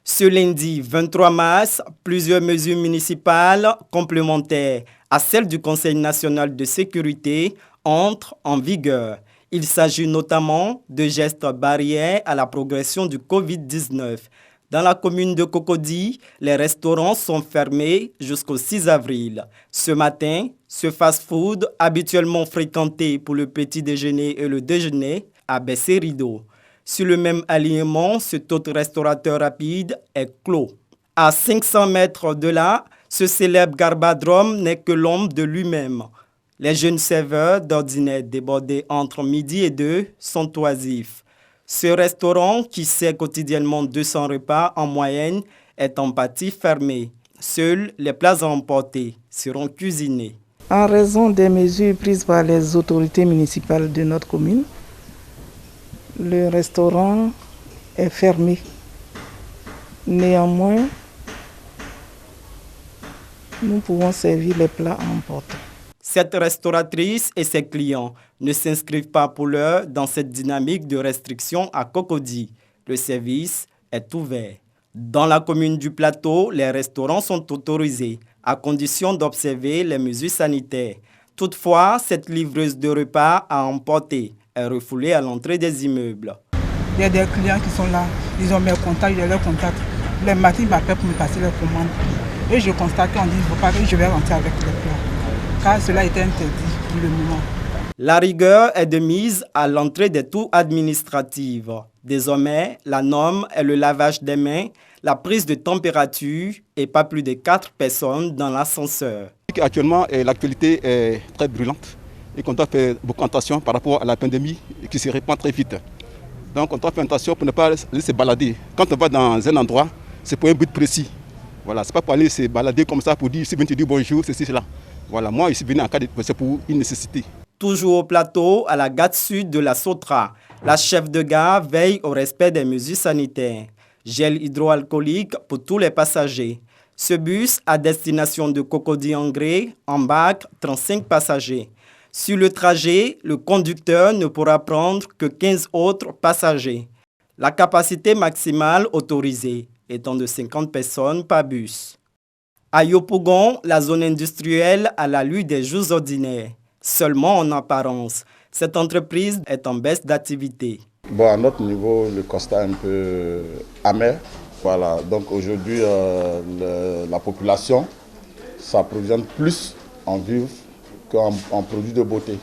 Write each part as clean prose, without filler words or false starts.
Ce lundi 23 mars, plusieurs mesures municipales complémentaires à celles du Conseil national de sécurité entrent en vigueur. Il s'agit notamment de gestes barrières à la progression du Covid-19. Dans la commune de Cocody, les restaurants sont fermés jusqu'au 6 avril. Ce matin, ce fast-food, habituellement fréquenté pour le petit déjeuner et le déjeuner, a baissé rideau. Sur le même alignement, cet autre restaurateur rapide est clos. À 500 mètres de là, ce célèbre garbadrome n'est que l'ombre de lui-même. Les jeunes serveurs, d'ordinaire débordés entre midi et 2, sont oisifs. Ce restaurant, qui sert quotidiennement 200 repas en moyenne, est en partie fermé. Seuls les plats à emporter seront cuisinés. En raison des mesures prises par les autorités municipales de notre commune, le restaurant est fermé. Néanmoins, nous pouvons servir les plats à emporter. Cette restauratrice et ses clients ne s'inscrivent pas pour l'heure dans cette dynamique de restriction à Cocody. Le service est ouvert. Dans la commune du Plateau, les restaurants sont autorisés à condition d'observer les mesures sanitaires. Toutefois, cette livreuse de repas à emporter est refoulée à l'entrée des immeubles. Il y a des clients qui sont là, ils ont mes contacts, j'ai leurs contacts. Les matins, ils m'appellent pour me passer leurs commandes. Et je constate qu'on dit, il ne faut pas que je vais rentrer avec les plats. Car cela était interdit pour le moment. La rigueur est de mise à l'entrée des tours administratives. Désormais, la norme est le lavage des mains, la prise de température et pas plus de 4 personnes dans l'ascenseur. Actuellement, l'actualité est très brûlante et qu'on doit faire beaucoup attention par rapport à la pandémie qui se répand très vite. Donc on doit faire attention pour ne pas se balader. Quand on va dans un endroit, c'est pour un but précis. Voilà, c'est pas pour aller se balader comme ça pour dire, si vient te dire bonjour, ceci, cela. Voilà, moi, je suis venu en cas de c'est pour une nécessité. Toujours au Plateau, à la gare sud de la Sotra, la chef de gare veille au respect des mesures sanitaires. Gel hydroalcoolique pour tous les passagers. Ce bus à destination de Cocody-Angré embarque 35 passagers. Sur le trajet, le conducteur ne pourra prendre que 15 autres passagers. La capacité maximale autorisée étant de 50 personnes par bus. À Yopougon, la zone industrielle a l'allure des jours ordinaires. Seulement en apparence, cette entreprise est en baisse d'activité. Bon, à notre niveau, le constat est un peu amer. Voilà, donc aujourd'hui, la population s'approvisionne plus en vivres qu'en produits de beauté.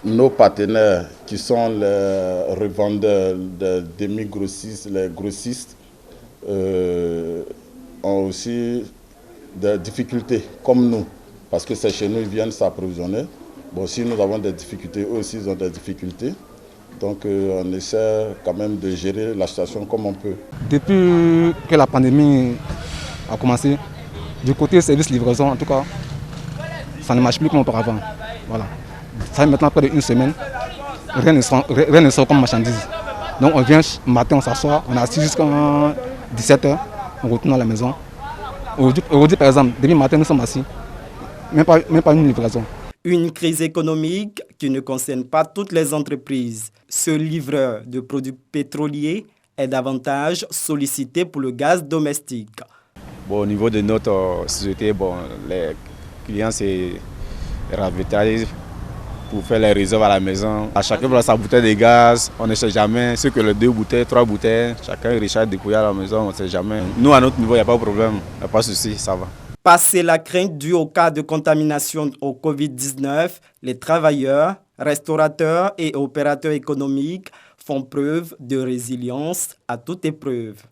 Nos partenaires, qui sont les revendeurs, les demi-grossistes, les grossistes, ont aussi des difficultés, comme nous, parce que c'est chez nous qu'ils viennent s'approvisionner. Bon, si nous avons des difficultés, eux aussi ils ont des difficultés. Donc on essaie quand même de gérer la situation comme on peut. Depuis que la pandémie a commencé, du côté service livraison, en tout cas, ça ne marche plus comme auparavant. Voilà. Ça fait maintenant près d'une semaine, rien ne sort comme marchandise. Donc on vient le matin, on s'assoit, on est assis jusqu'à 17h, on retourne à la maison. Aujourd'hui par exemple, demain matin nous sommes assis, même pas une livraison. Une crise économique qui ne concerne pas toutes les entreprises. Ce livreur de produits pétroliers est davantage sollicité pour le gaz domestique. Bon, au niveau de notre société, les clients se ravitaillent pour faire les réserves à la maison. À chacun prend sa bouteille de gaz, on ne sait jamais ce que les 2 bouteilles, 3 bouteilles, chacun recharge des couilles à la maison, on ne sait jamais. Nous, à notre niveau, il n'y a pas de problème, il n'y a pas de souci, ça va. Passé la crainte due au cas de contamination au Covid-19, les travailleurs, restaurateurs et opérateurs économiques font preuve de résilience à toute épreuve.